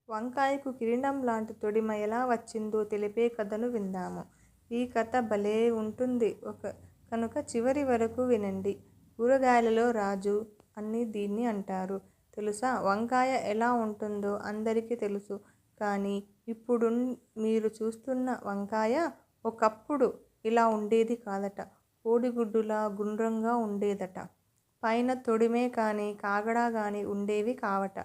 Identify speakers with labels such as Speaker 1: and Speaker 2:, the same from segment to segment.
Speaker 1: వంకాయకు కిరీటం లాంటి తొడిమ ఎలా వచ్చిందో తెలిపే కథను విందాము. ఈ కథ భలే ఉంటుంది కనుక చివరి వరకు వినండి. కూరగాయలలో రాజు అని దీన్ని అంటారు. తెలుసా? వంకాయ ఎలా ఉంటుందో అందరికీ తెలుసు. కానీ ఇప్పుడు మీరు చూస్తున్న వంకాయ ఒకప్పుడు ఇలా ఉండేది కాదట. కోడిగుడ్డులా గుండ్రంగా ఉండేదట. పైన తొడిమే కానీ కాగడా కానీ ఉండేవి కావట.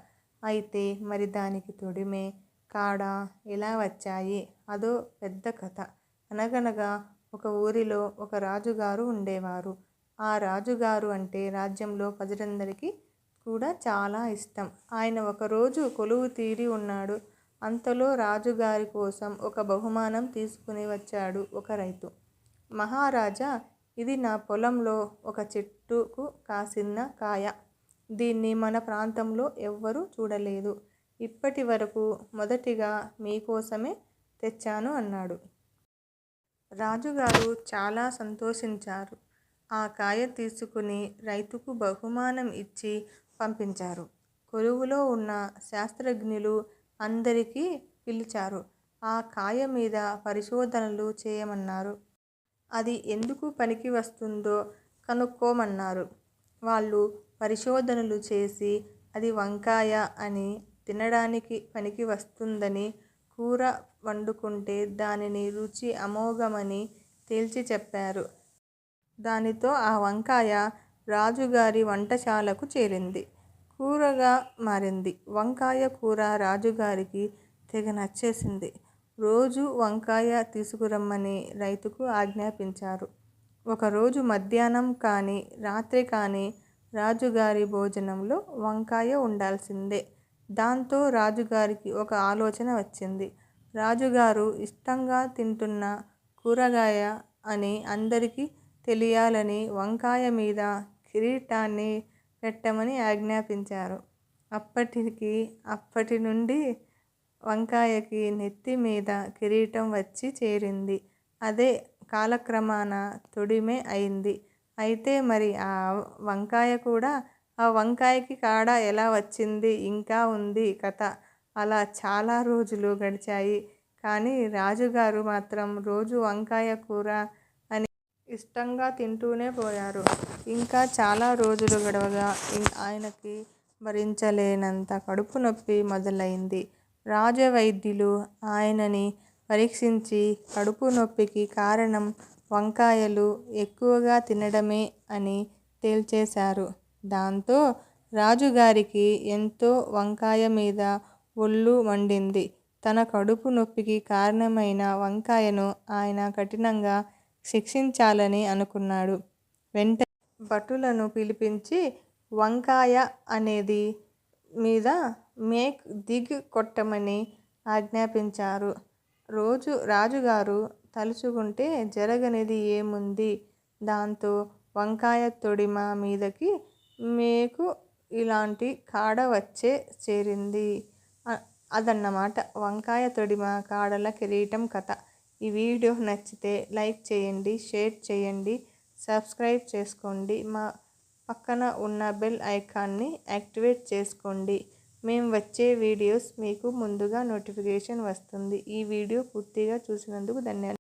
Speaker 1: అయితే మరి దానికి తొడిమే, కాడ ఎలా వచ్చాయి? అదో పెద్ద కథ. అనగనగా ఒక ఊరిలో ఒక రాజుగారు ఉండేవారు. ఆ రాజుగారు అంటే రాజ్యంలో ప్రజలందరికీ కూడా చాలా ఇష్టం. ఆయన ఒకరోజు కొలువు తీరి ఉన్నాడు. అంతలో రాజుగారి కోసం ఒక బహుమానం తీసుకుని వచ్చాడు ఒక రైతు. మహారాజా, ఇది నా పొలంలో ఒక చెట్టుకు కాసిన కాయ. దీన్ని మన ప్రాంతంలో ఎవ్వరూ చూడలేదు. ఇప్పటి వరకు మొదటిగా మీకోసమే తెచ్చాను అన్నాడు. రాజుగారు చాలా సంతోషించారు. ఆ కాయ తీసుకుని రైతుకు బహుమానం ఇచ్చి పంపించారు. కొలువులో ఉన్న శాస్త్రజ్ఞులు అందరికీ పిలిచారు. ఆ కాయ మీద పరిశోధనలు చేయమన్నారు. అది ఎందుకు పనికి వస్తుందో కనుక్కోమన్నారు. వాళ్ళు పరిశోధనలు చేసి అది వంకాయ అని, తినడానికి పనికి వస్తుందని, కూర వండుకుంటే దానిని రుచి అమోఘమని తేల్చి చెప్పారు. దానితో ఆ వంకాయ రాజుగారి వంటశాలకు చేరింది. కూరగా మారింది. వంకాయ కూర రాజుగారికి తెగ నచ్చేసింది. రోజూ వంకాయ తీసుకురమ్మని రైతుకు ఆజ్ఞాపించారు. ఒకరోజు మధ్యాహ్నం కానీ రాత్రి కానీ రాజుగారి భోజనంలో వంకాయ ఉండాల్సిందే. దాంతో రాజుగారికి ఒక ఆలోచన వచ్చింది. రాజుగారు ఇష్టంగా తింటున్న కూరగాయ అని అందరికీ తెలియాలని వంకాయ మీద కిరీటాన్ని పెట్టమని ఆజ్ఞాపించారు. అప్పటి నుండి వంకాయకి నెత్తి మీద కిరీటం వచ్చి చేరింది. అదే కాలక్రమాన తొడిమే అయింది. అయితే మరి ఆ వంకాయకి కాడ ఎలా వచ్చింది? ఇంకా ఉంది కథ. అలా చాలా రోజులు గడిచాయి. కానీ రాజుగారు మాత్రం రోజు వంకాయ కూర అని ఇష్టంగా తింటూనే పోయారు. ఇంకా చాలా రోజులు గడవగా ఆయనకి భరించలేనంత కడుపు నొప్పి మొదలైంది. రాజవైద్యులు ఆయనని పరీక్షించి కడుపు నొప్పికి కారణం వంకాయలు ఎక్కువగా తినడమే అని తేల్చేశారు. దాంతో రాజుగారికి ఎంతో వంకాయ మీద ఒళ్ళు మండింది. తన కడుపు నొప్పికి కారణమైన వంకాయను ఆయన కఠినంగా శిక్షించాలని అనుకున్నాడు. వెంటనే భటులను పిలిపించి వంకాయ అనేది మీద మేక్ దిగ్ కొట్టమని ఆజ్ఞాపించారు. రాజుగారు తలుచుకుంటే జరగనిది ఏముంది? దాంతో వంకాయ తొడిమ మీదకి మేకు ఇలాంటి కాడ వచ్చే చేరింది. అదన్నమాట వంకాయ తొడిమ కాడల కిరీటం కథ. ఈ వీడియో నచ్చితే లైక్ చేయండి, షేర్ చేయండి, సబ్స్క్రైబ్ చేసుకోండి. మా పక్కన ఉన్న బెల్ ఐకాన్ని యాక్టివేట్ చేసుకోండి. మేము వచ్చే వీడియోస్ మీకు ముందుగా నోటిఫికేషన్ వస్తుంది. ఈ వీడియో పూర్తిగా చూసినందుకు ధన్యవాదాలు.